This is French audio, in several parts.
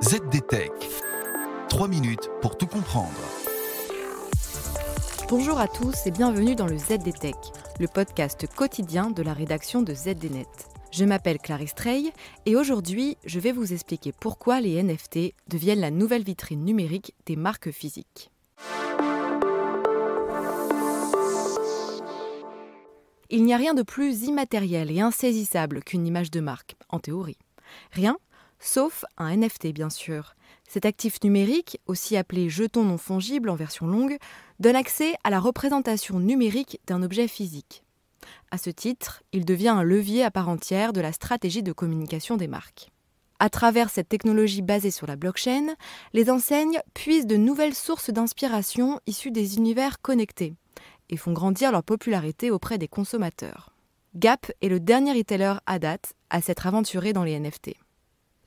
ZDTech. 3 minutes pour tout comprendre. Bonjour à tous et bienvenue dans le ZDTech, le podcast quotidien de la rédaction de ZDNet. Je m'appelle Clarisse Trey et aujourd'hui, je vais vous expliquer pourquoi les NFT deviennent la nouvelle vitrine numérique des marques physiques. Il n'y a rien de plus immatériel et insaisissable qu'une image de marque, en théorie. Rien, sauf un NFT bien sûr. Cet actif numérique, aussi appelé jeton non fongible en version longue, donne accès à la représentation numérique d'un objet physique. À ce titre, il devient un levier à part entière de la stratégie de communication des marques. À travers cette technologie basée sur la blockchain, les enseignes puisent de nouvelles sources d'inspiration issues des univers connectés et font grandir leur popularité auprès des consommateurs. Gap est le dernier retailer à date à s'être aventuré dans les NFT.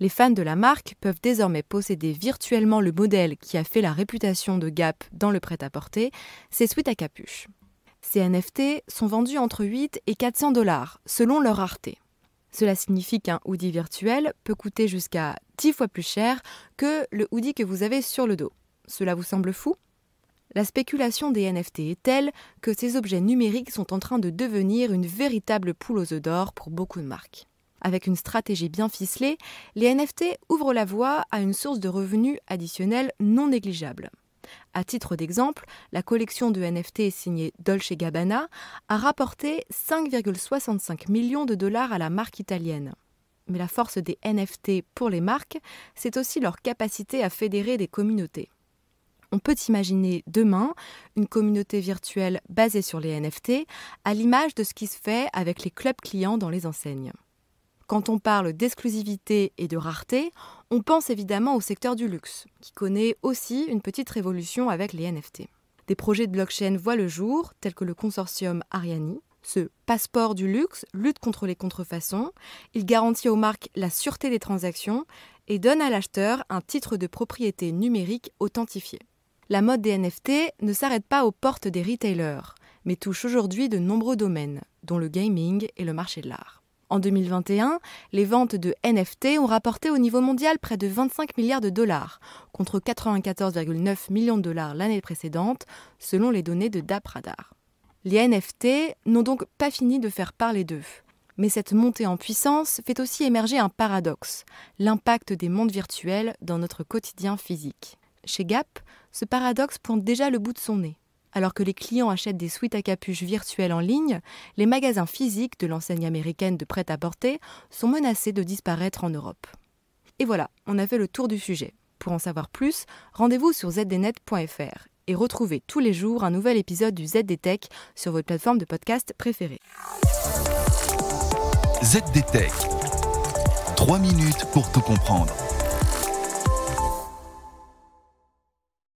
Les fans de la marque peuvent désormais posséder virtuellement le modèle qui a fait la réputation de Gap dans le prêt-à-porter, ses sweats à capuche. Ces NFT sont vendus entre 8 et 400 $, selon leur rareté. Cela signifie qu'un hoodie virtuel peut coûter jusqu'à 10 fois plus cher que le hoodie que vous avez sur le dos. Cela vous semble fou ? La spéculation des NFT est telle que ces objets numériques sont en train de devenir une véritable poule aux œufs d'or pour beaucoup de marques. Avec une stratégie bien ficelée, les NFT ouvrent la voie à une source de revenus additionnelle non négligeable. À titre d'exemple, la collection de NFT signée Dolce & Gabbana a rapporté 5,65 millions de $, à la marque italienne. Mais la force des NFT pour les marques, c'est aussi leur capacité à fédérer des communautés. On peut imaginer demain une communauté virtuelle basée sur les NFT, à l'image de ce qui se fait avec les clubs clients dans les enseignes. Quand on parle d'exclusivité et de rareté, on pense évidemment au secteur du luxe, qui connaît aussi une petite révolution avec les NFT. Des projets de blockchain voient le jour, tels que le consortium Ariani. Ce passeport du luxe lutte contre les contrefaçons, il garantit aux marques la sûreté des transactions et donne à l'acheteur un titre de propriété numérique authentifié. La mode des NFT ne s'arrête pas aux portes des retailers, mais touche aujourd'hui de nombreux domaines, dont le gaming et le marché de l'art. En 2021, les ventes de NFT ont rapporté au niveau mondial près de 25 milliards de $, contre 94,9 millions de $ l'année précédente, selon les données de DappRadar. Les NFT n'ont donc pas fini de faire parler d'eux. Mais cette montée en puissance fait aussi émerger un paradoxe, l'impact des mondes virtuels dans notre quotidien physique. Chez Gap, ce paradoxe pointe déjà le bout de son nez. Alors que les clients achètent des sweats à capuche virtuels en ligne, les magasins physiques de l'enseigne américaine de prêt-à-porter sont menacés de disparaître en Europe. Et voilà, on a fait le tour du sujet. Pour en savoir plus, rendez-vous sur zdnet.fr et retrouvez tous les jours un nouvel épisode du ZDTech sur votre plateforme de podcast préférée. ZDTech. 3 minutes pour tout comprendre.